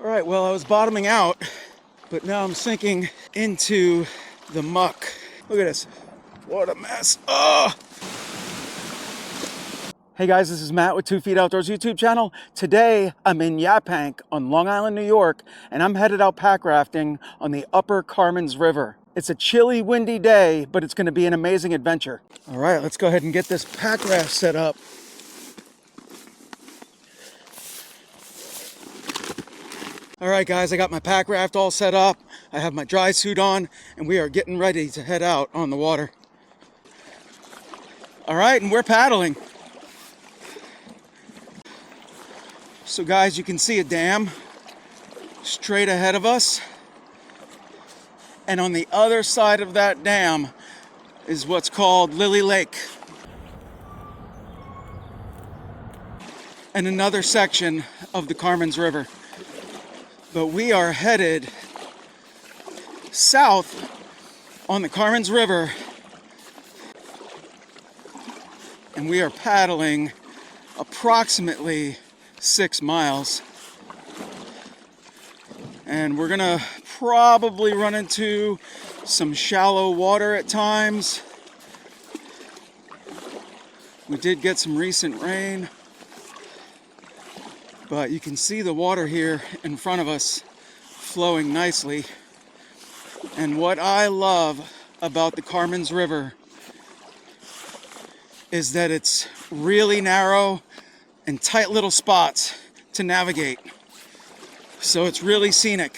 All right, well, I was bottoming out, but now I'm sinking into the muck. Look at this. What a mess. Oh! Hey guys, this is Matt with 2 Feet Outdoors YouTube channel. Today, I'm in Yaphank on Long Island, New York, and I'm headed out pack rafting on the Upper Carmans River. It's a chilly, windy day, but it's gonna be an amazing adventure. All right, let's go ahead and get this pack raft set up. All right, guys, I got my pack raft all set up. I have my dry suit on, and we are getting ready to head out on the water. All right, and we're paddling. So guys, you can see a dam straight ahead of us. And on the other side of that dam is what's called Lily Lake. And another section of the Carmans River. But we are headed south on the Carmans River. And we are paddling approximately 6 miles. And we're gonna probably run into some shallow water at times. We did get some recent rain, but you can see the water here in front of us flowing nicely. And what I love about the Carmans River is that it's really narrow and tight little spots to navigate. So it's really scenic.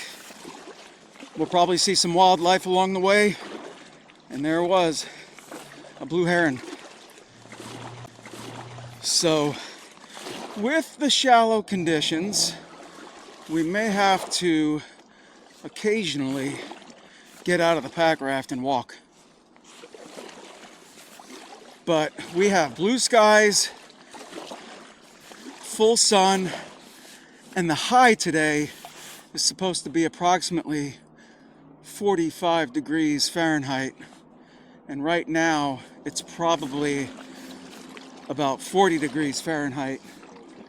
We'll probably see some wildlife along the way. And there it was, a blue heron. So with the shallow conditions, we may have to occasionally get out of the pack raft and walk. But we have blue skies, full sun, and the high today is supposed to be approximately 45 degrees Fahrenheit. And right now it's probably about 40 degrees Fahrenheit,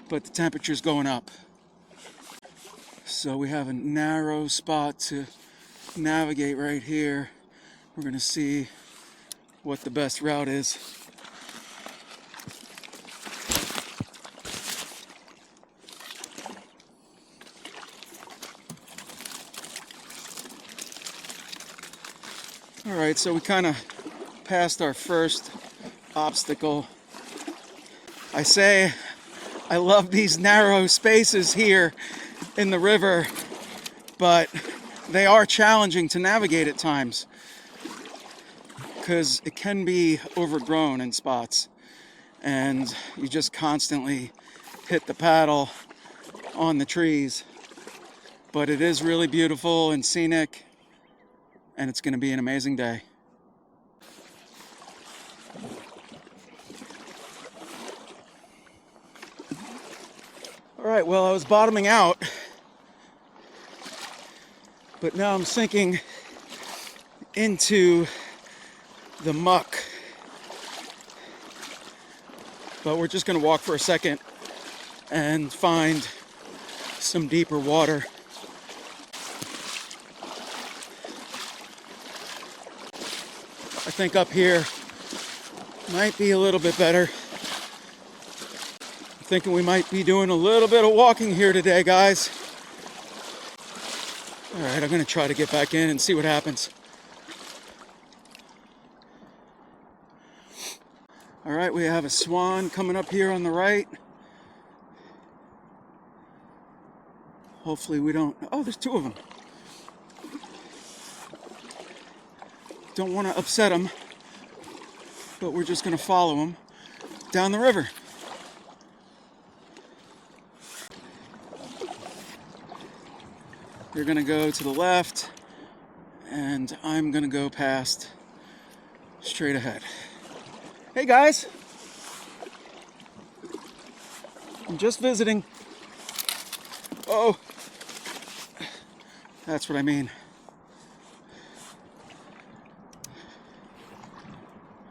but the temperature's going up. So we have a narrow spot to navigate right here. We're gonna see what the best route is. All right, so we kind of passed our first obstacle. I say I love these narrow spaces here in the river, but they are challenging to navigate at times because it can be overgrown in spots, and you just constantly hit the paddle on the trees. But it is really beautiful and scenic, and it's going to be an amazing day. All right, well, I was bottoming out, but now I'm sinking into the muck. But we're just going to walk for a second and find some deeper water. I think up here might be a little bit better. I'm thinking we might be doing a little bit of walking here today, guys. All right, I'm gonna try to get back in and see what happens. All right, we have a swan coming up here on the right. Hopefully we don't, oh, there's 2 of them. Don't want to upset them, but we're just going to follow them down the river. They're going to go to the left, and I'm going to go past straight ahead. Hey guys, I'm just visiting. Oh, that's what I mean.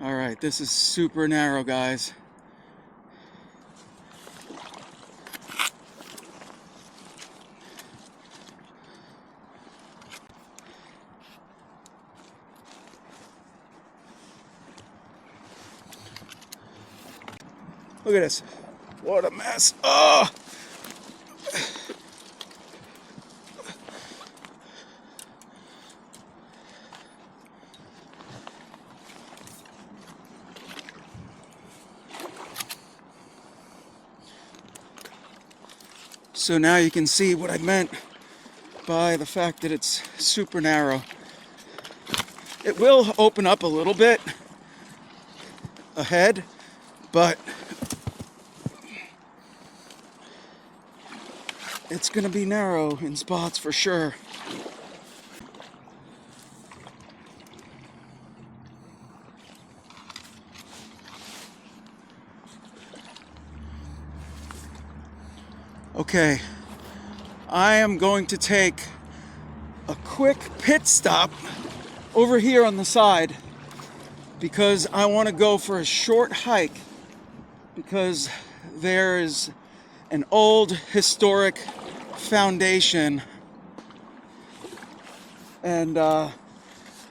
All right, this is super narrow, guys. Look at this. What a mess. Oh! So now you can see what I meant by the fact that it's super narrow. It will open up a little bit ahead, but it's going to be narrow in spots for sure. Okay, I am going to take a quick pit stop over here on the side because I want to go for a short hike because there is an old historic foundation, and I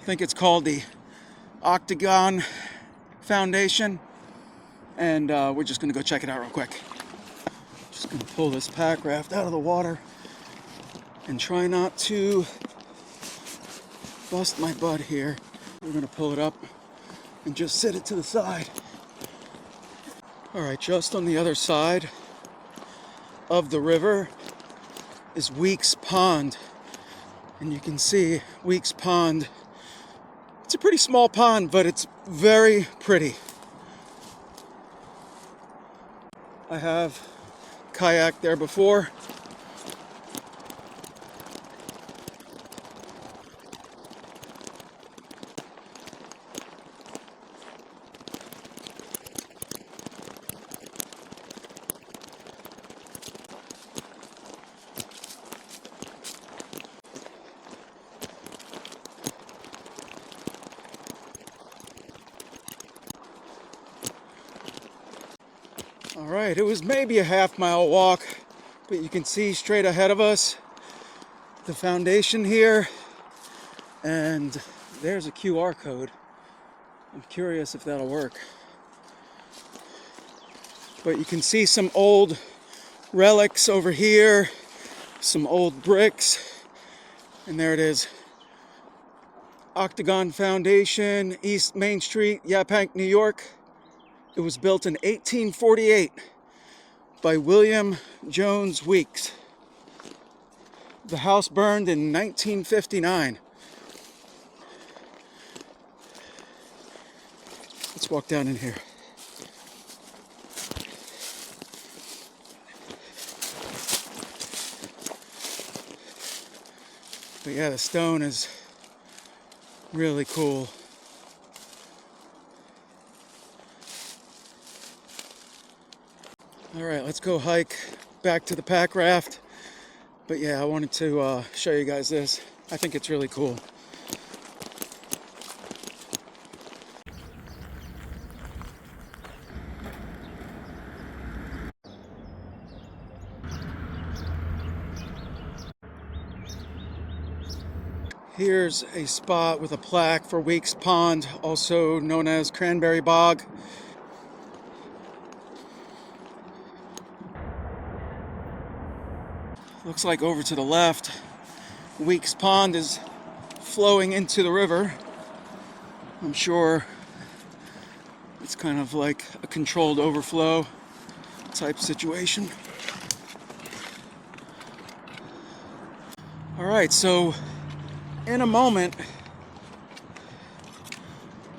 think it's called the Octagon Foundation, and we're just going to go check it out real quick. Just going to pull this packraft out of the water and try not to bust my butt here. We're going to pull it up and just sit it to the side. Alright, just on the other side of the river is Weeks Pond. And you can see Weeks Pond. It's a pretty small pond, but it's very pretty. I have kayaked there before. All right, it was maybe a half-mile walk, but you can see straight ahead of us the foundation here, and there's a QR code. I'm curious if that'll work. But you can see some old relics over here, some old bricks, and there it is. Octagon Foundation, East Main Street, Yaphank, New York. It was built in 1848 by William Jones Weeks. The house burned in 1959. Let's walk down in here. But yeah, the stone is really cool. All right, let's go hike back to the packraft. But yeah, I wanted to show you guys this. I think it's really cool. Here's a spot with a plaque for Weeks Pond, also known as Cranberry Bog. Looks like over to the left, Weeks Pond is flowing into the river. I'm sure it's kind of like a controlled overflow type situation. All right, so in a moment,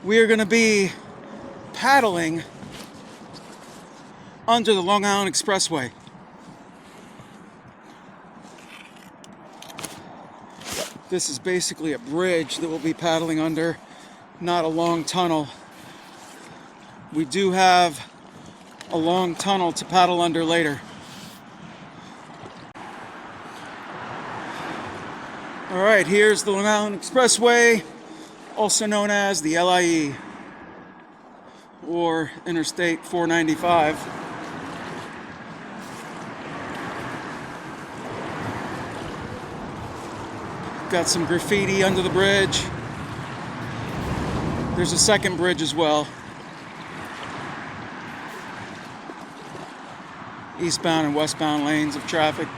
we are going to be paddling under the Long Island Expressway. This is basically a bridge that we'll be paddling under, not a long tunnel. We do have a long tunnel to paddle under later. All right, here's the Long Island Expressway, also known as the LIE, or Interstate 495. Got some graffiti under the bridge. There's a second bridge as well. eastbound and westbound lanes of traffic.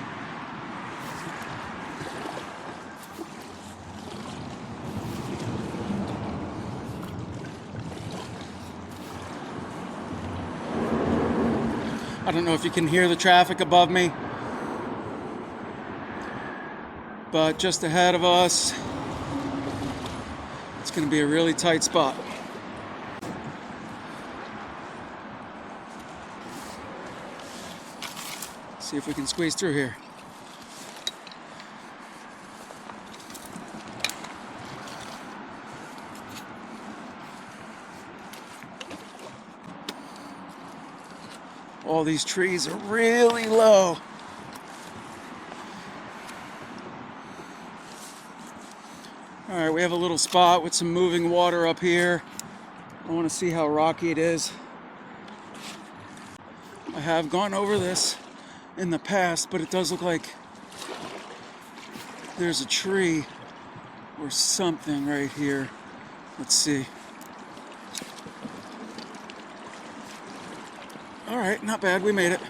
I don't know if you can hear the traffic above me, but just ahead of us, it's going to be a really tight spot. See if we can squeeze through here. All these trees are really low. All right, we have a little spot with some moving water up here. I want to see how rocky it is. I have gone over this in the past, but it does look like there's a tree or something right here. Let's see. All right, not bad, we made it.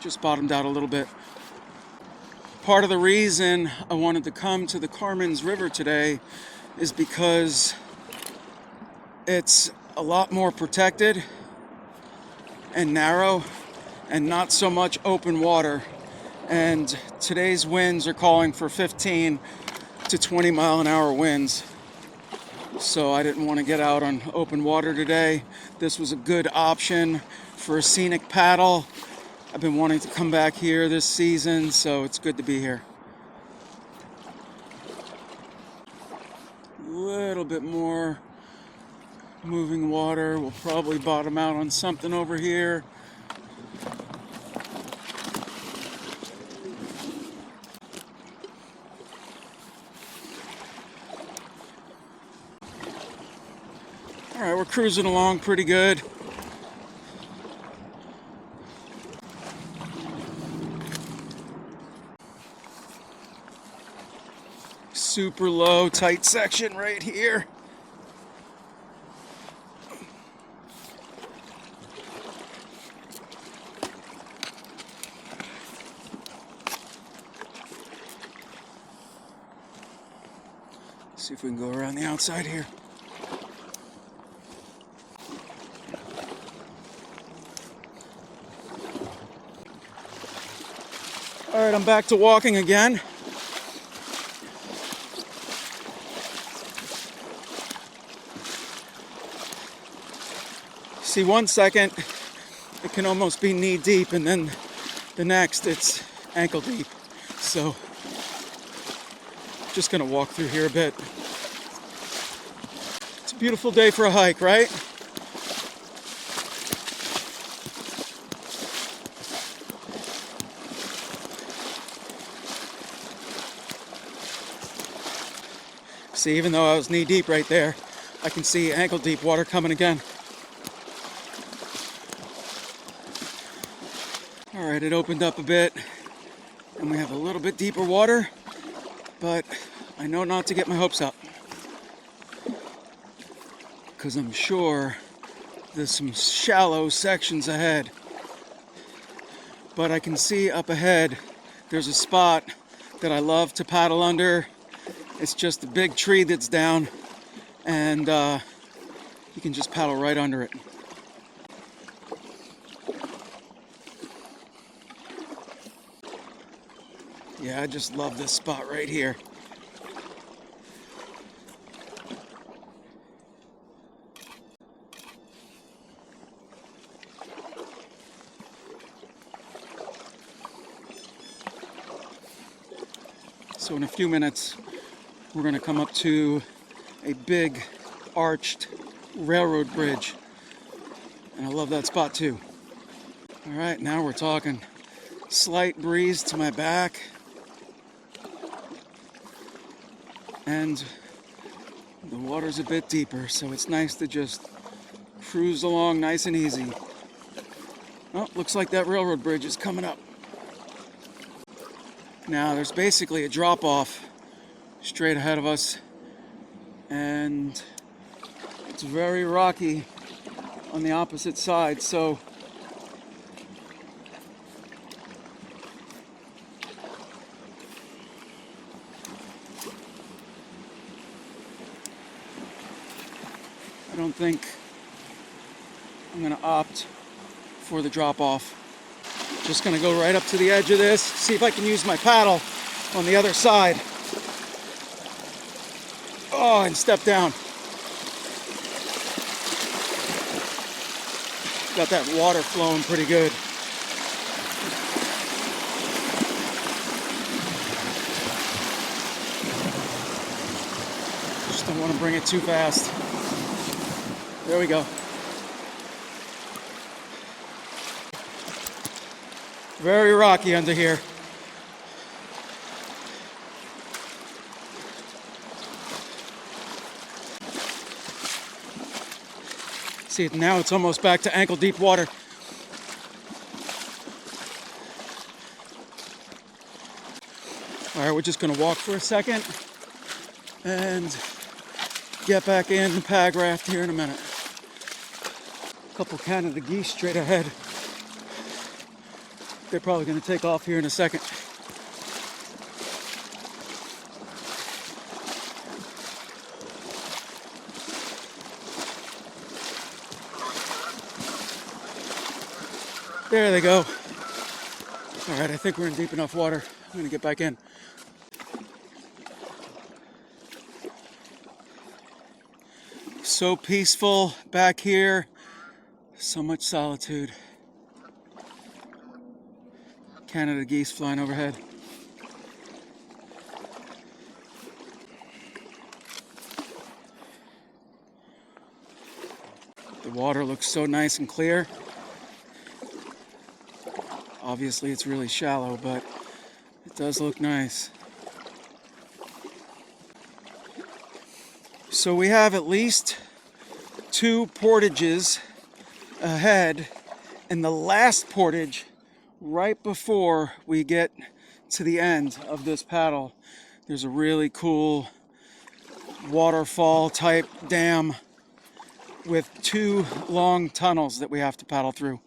Just bottomed out a little bit. Part of the reason I wanted to come to the Carmans River today is because it's a lot more protected and narrow and not so much open water. And today's winds are calling for 15 to 20 mile an hour winds. So I didn't want to get out on open water today. This was a good option for a scenic paddle. I've been wanting to come back here this season, so it's good to be here. A little bit more moving water. We'll probably bottom out on something over here. All right, we're cruising along pretty good. Super low, tight section right here. See if we can go around the outside here. All right, I'm back to walking again. See, 1 second it can almost be knee deep, and then the next it's ankle deep. So just gonna walk through here a bit. It's a beautiful day for a hike, right? See, even though I was knee deep right there, I can see ankle deep water coming again. All right, it opened up a bit and we have a little bit deeper water, but I know not to get my hopes up because I'm sure there's some shallow sections ahead. But I can see up ahead there's a spot that I love to paddle under. It's just a big tree that's down, and you can just paddle right under it. Yeah, I just love this spot right here. So in a few minutes, we're going to come up to a big arched railroad bridge, and I love that spot too. All right, now we're talking. Slight breeze to my back, and the water's a bit deeper, so it's nice to just cruise along nice and easy. Oh, looks like that railroad bridge is coming up. Now there's basically a drop-off straight ahead of us, and it's very rocky on the opposite side, so don't think I'm gonna opt for the drop off. Just gonna go right up to the edge of this, see if I can use my paddle on the other side. Oh, and step down. Got that water flowing pretty good. Just don't want to bring it too fast. There we go. Very rocky under here. See, now it's almost back to ankle deep water. All right, we're just gonna walk for a second and get back in the packraft here in a minute. A couple Canada geese straight ahead. They're probably gonna take off here in a second. There they go. All right, I think we're in deep enough water. I'm gonna get back in. So peaceful back here. So much solitude. Canada geese flying overhead. The water looks so nice and clear. Obviously it's really shallow, but it does look nice. So we have at least 2 portages ahead, and the last portage right before we get to the end of this paddle, there's a really cool waterfall type dam with 2 long tunnels that we have to paddle through.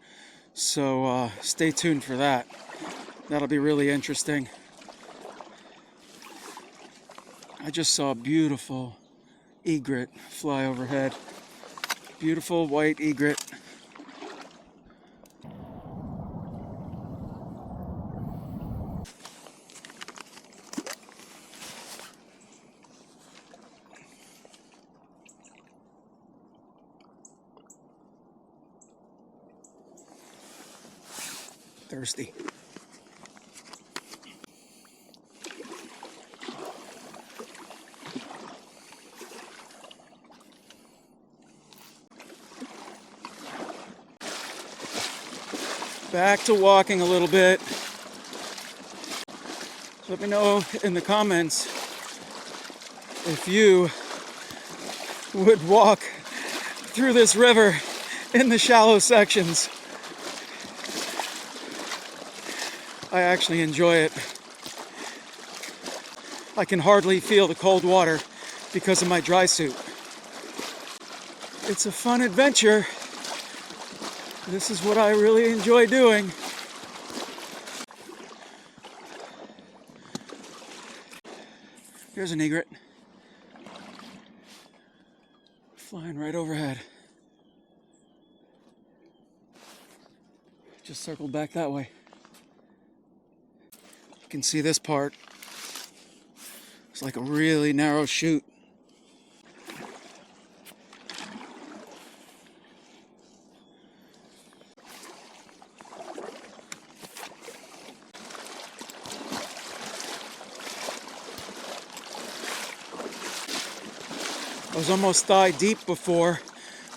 So stay tuned for that. That'll be really interesting. I just saw a beautiful egret fly overhead. Beautiful white egret. Thirsty. Back to walking a little bit. Let me know in the comments if you would walk through this river in the shallow sections. I actually enjoy it. I can hardly feel the cold water because of my dry suit. It's a fun adventure. This is what I really enjoy doing. Here's an egret. Flying right overhead. Just circled back that way. You can see this part. It's like a really narrow chute. I was almost thigh deep before,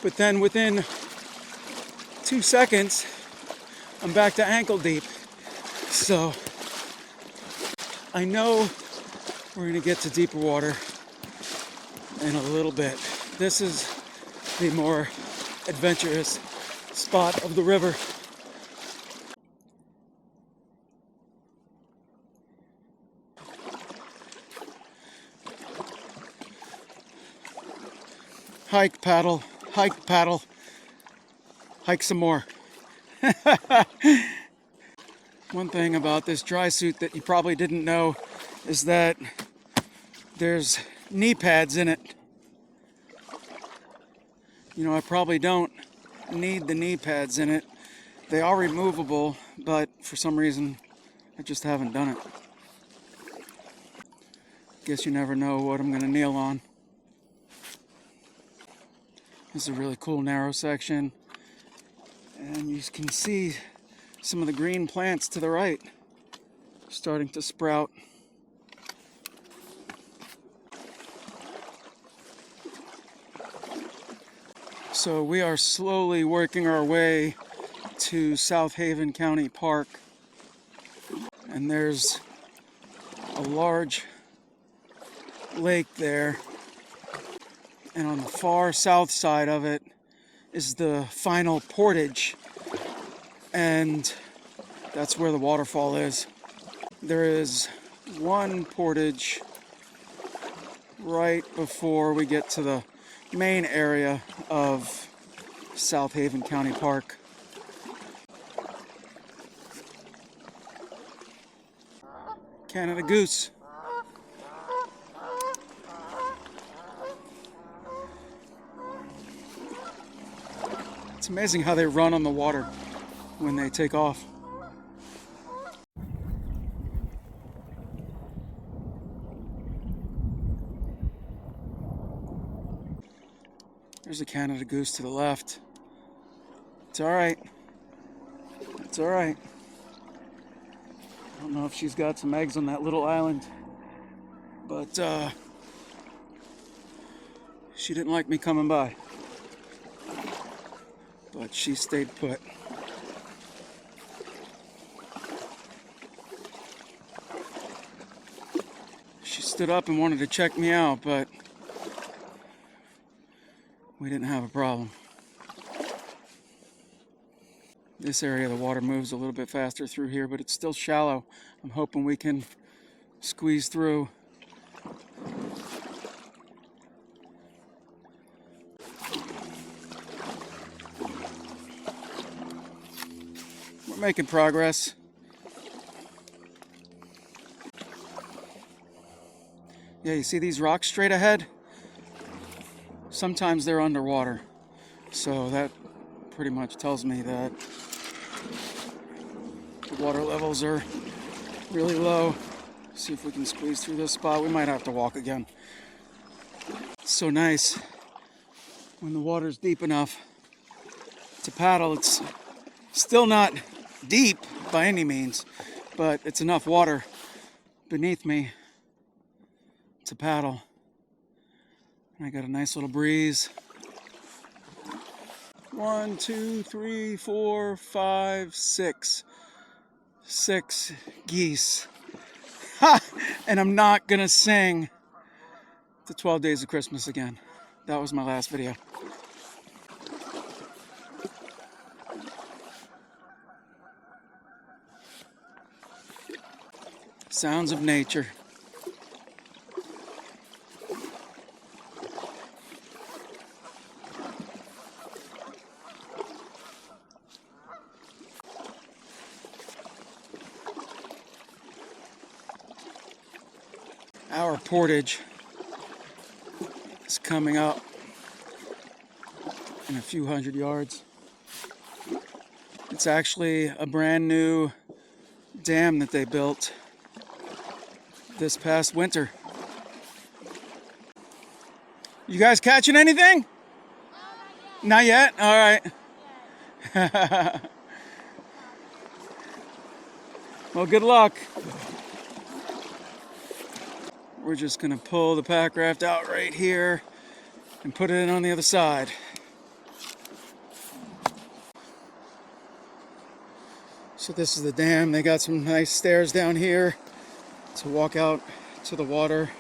but then within 2 seconds, I'm back to ankle deep. So I know we're gonna get to deeper water in a little bit. This is the more adventurous spot of the river. Hike, paddle, hike, paddle, hike some more. One thing about this dry suit that you probably didn't know is that there's knee pads in it. You know, I probably don't need the knee pads in it. They are removable, but for some reason, I just haven't done it. Guess you never know what I'm gonna kneel on. This is a really cool narrow section. And you can see some of the green plants to the right starting to sprout. So we are slowly working our way to South Haven County Park. And there's a large lake there. And on the far south side of it is the final portage. And that's where the waterfall is. There is one portage right before we get to the main area of South Haven County Park. Canada goose. It's amazing how they run on the water when they take off. There's a Canada goose to the left. It's all right. It's all right. I don't know if she's got some eggs on that little island, but she didn't like me coming by. But she stayed put. She stood up and wanted to check me out, but we didn't have a problem. This area, the water moves a little bit faster through here, but it's still shallow. I'm hoping we can squeeze through. We're making progress. Yeah, you see these rocks straight ahead? Sometimes they're underwater. So that pretty much tells me that the water levels are really low. See if we can squeeze through this spot. We might have to walk again. It's so nice when the water's deep enough to paddle. It's still not deep by any means, but it's enough water beneath me to paddle. And I got a nice little breeze. 1, 2, 3, 4, 5, 6. 6 geese. Ha! And I'm not gonna sing the 12 Days of Christmas again. That was my last video. Sounds of nature. Our portage is coming up in a few hundred yards. It's actually a brand new dam that they built this past winter. You guys catching anything? Not yet? All right. Well, good luck. We're just gonna pull the pack raft out right here and put it in on the other side. So this is the dam. They got some nice stairs down here to walk out to the water.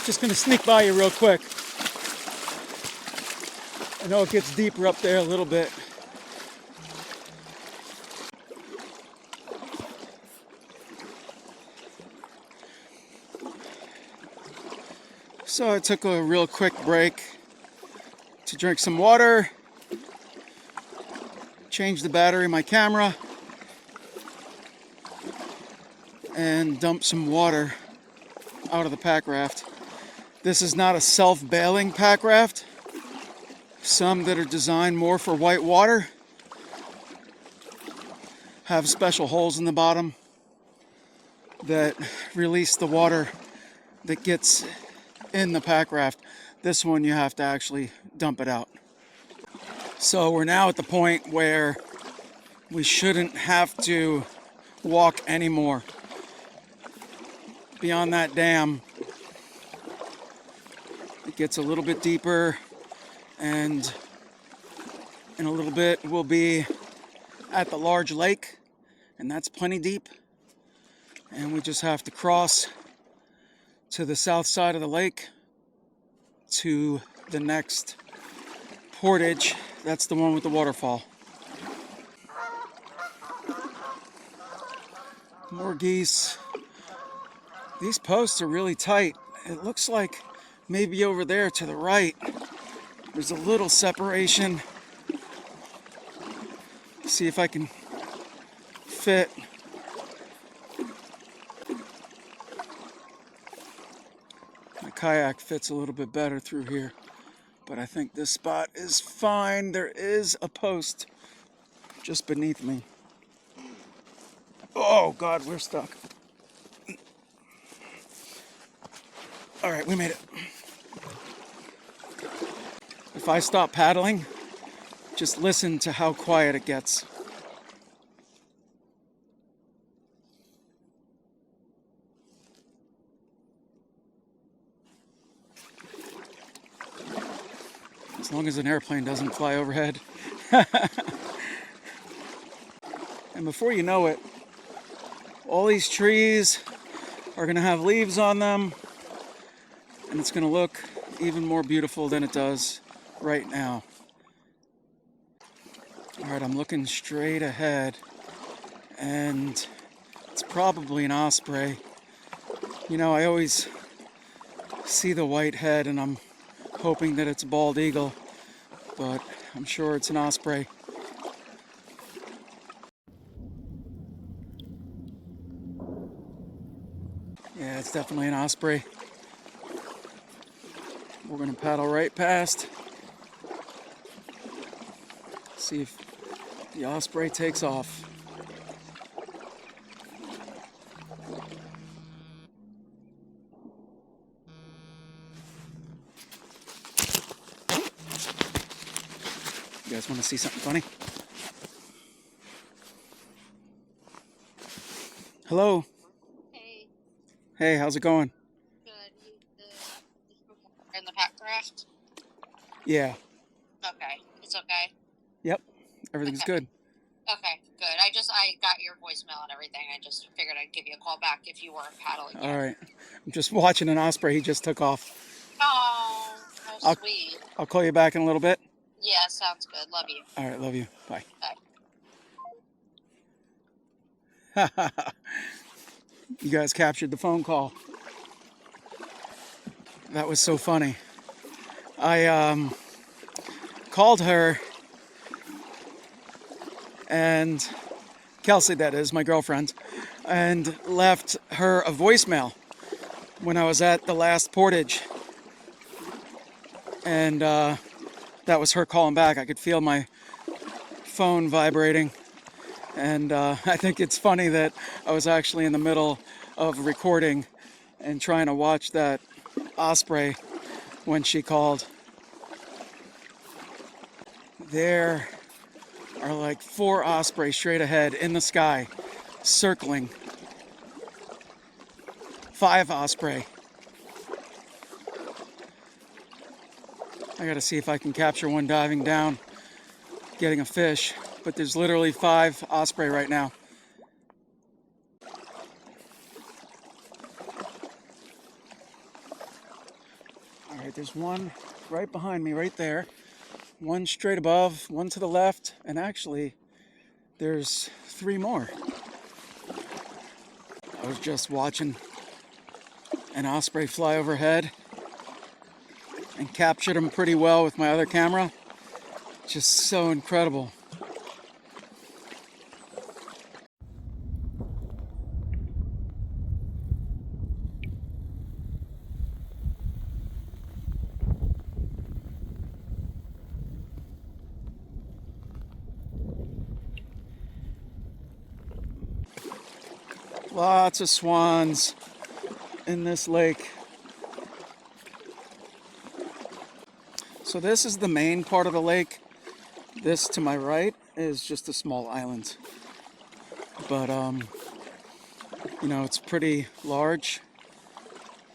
Just gonna sneak by you real quick. I know it gets deeper up there a little bit. So I took a real quick break to drink some water, change the battery in my camera, and dump some water out of the packraft. This is not a self-bailing packraft. Some that are designed more for white water have special holes in the bottom that release the water that gets in the packraft. This one you have to actually dump it out. So we're now at the point where we shouldn't have to walk anymore. Beyond that dam, it gets a little bit deeper, and in a little bit we'll be at the large lake, and that's plenty deep. And we just have to cross to the south side of the lake to the next portage. That's the one with the waterfall. More geese. These posts are really tight. It looks like maybe over there to the right there's a little separation. See if I can fit. My kayak fits a little bit better through here, but I think this spot is fine. There is a post just beneath me. Oh God, we're stuck. All right, we made it. If I stop paddling, just listen to how quiet it gets. As long as an airplane doesn't fly overhead. And before you know it, all these trees are gonna have leaves on them, and it's gonna look even more beautiful than it does right now. All right, I'm looking straight ahead, and it's probably an osprey. You know, I always see the white head, and I'm hoping that it's a bald eagle, but I'm sure it's an osprey. Yeah, it's definitely an osprey. We're gonna paddle right past. See if the osprey takes off. You guys want to see something funny? Hello. Hey, Hey, how's it going? good. In the packraft? Yeah. Okay, it's okay. Yep. Everything's Okay. good. Okay, good. I got your voicemail and everything. I just figured I'd give you a call back if you weren't paddling yet. All right. I'm just watching an osprey. He just took off. Oh, how I'll- sweet. I'll call you back in a little bit. Yeah, sounds good. Love you. All right. Love you. Bye. Bye. You guys captured the phone call. That was so funny. I called her, and Kelsey, that is, my girlfriend, and left her a voicemail when I was at the last portage. And that was her calling back. I could feel my phone vibrating. And I think it's funny that I was actually in the middle of recording and trying to watch that osprey when she called. There are like 4 ospreys straight ahead in the sky, circling. 5 osprey. I gotta see if I can capture one diving down, getting a fish, but there's literally 5 osprey right now. All right, there's one right behind me, right there. one straight above, one to the left, and actually there's 3 more. I was just watching an osprey fly overhead and captured him pretty well with my other camera. Just so incredible. Lots of swans in this lake. So this is the main part of the lake. This to my right is just a small island. But you know, it's pretty large.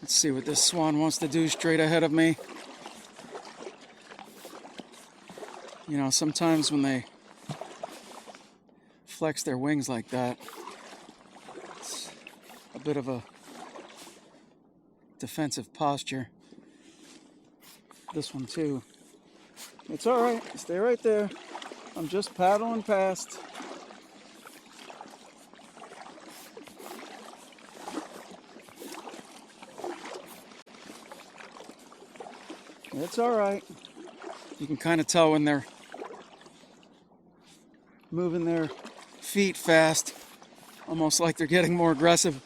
Let's see what this swan wants to do straight ahead of me. You know, sometimes when they flex their wings like that, it's a bit of a defensive posture. This one too. It's all right. Stay right there. I'm just paddling past. It's all right. You can kind of tell when they're moving their feet fast, almost like they're getting more aggressive.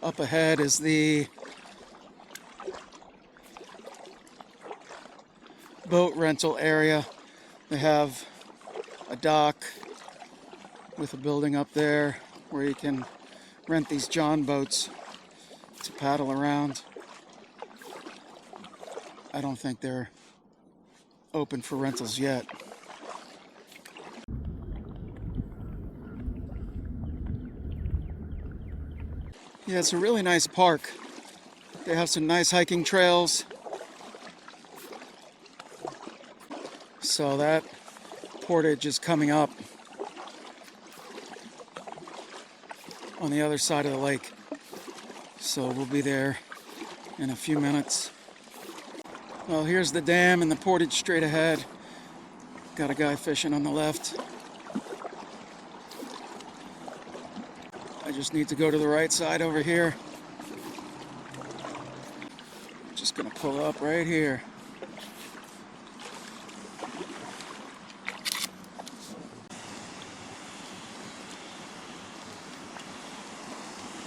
Up ahead is the boat rental area. They have a dock with a building up there where you can rent these John boats to paddle around. I don't think they're open for rentals yet. Yeah, it's a really nice park. They have some nice hiking trails. So that portage is coming up on the other side of the lake. So we'll be there in a few minutes. Well, here's the dam and the portage straight ahead. Got a guy fishing on the left. I just need to go to the right side over here. Just gonna pull up right here.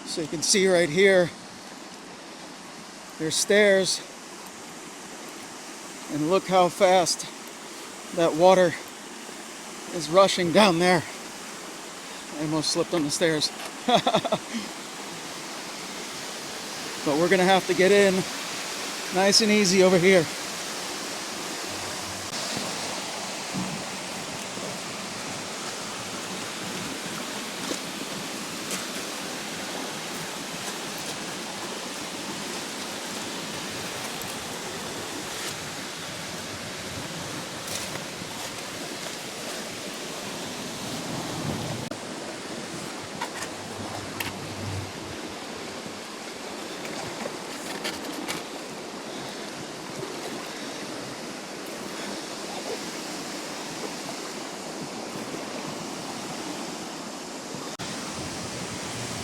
So you can see right here, there's stairs. And look how fast that water is rushing down there. I almost slipped on the stairs. But we're gonna have to get in nice and easy over here.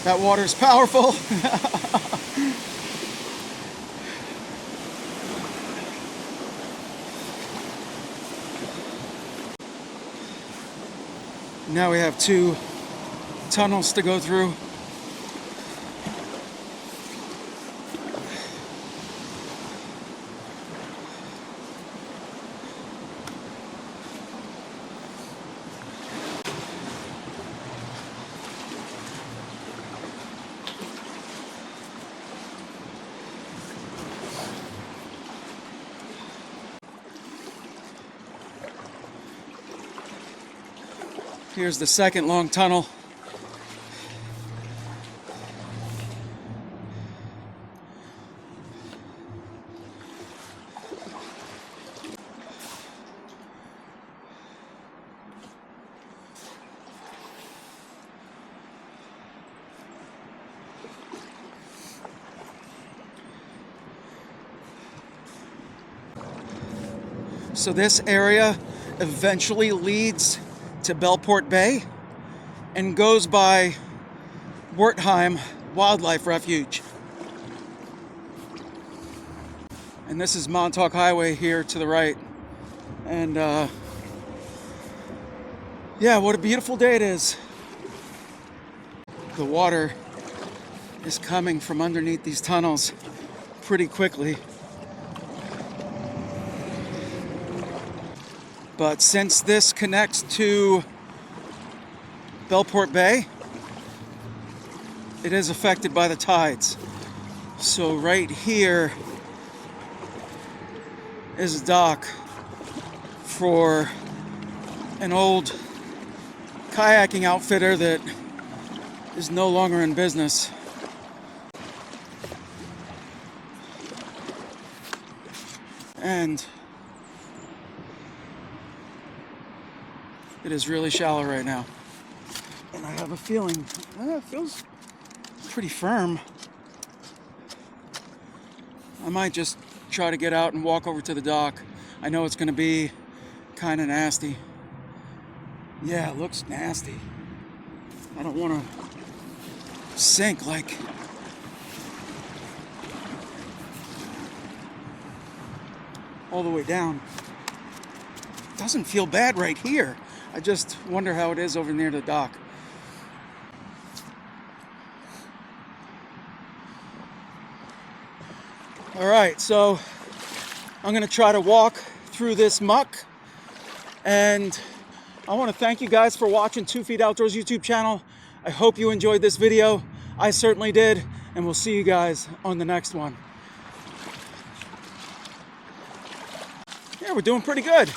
That water's powerful. Now we have 2 tunnels to go through. Here's the second long tunnel. So this area eventually leads to Bellport Bay and goes by Wertheim Wildlife Refuge. And this is Montauk Highway here to the right. And yeah, what a beautiful day it is. The water is coming from underneath these tunnels pretty quickly. But since this connects to Bellport Bay, it is affected by the tides. So right here is a dock for an old kayaking outfitter that is no longer in business. And it is really shallow right now. And I have a feeling, it feels pretty firm. I might just try to get out and walk over to the dock. I know it's going to be kind of nasty. Yeah, it looks nasty. I don't want to sink like all the way down. It doesn't feel bad right here. I just wonder how it is over near the dock. All right, so I'm gonna try to walk through this muck, and I want to thank you guys for watching 2 Feet Outdoors YouTube channel. I hope you enjoyed this video. I certainly did, and we'll see you guys on the next one. Yeah, we're doing pretty good.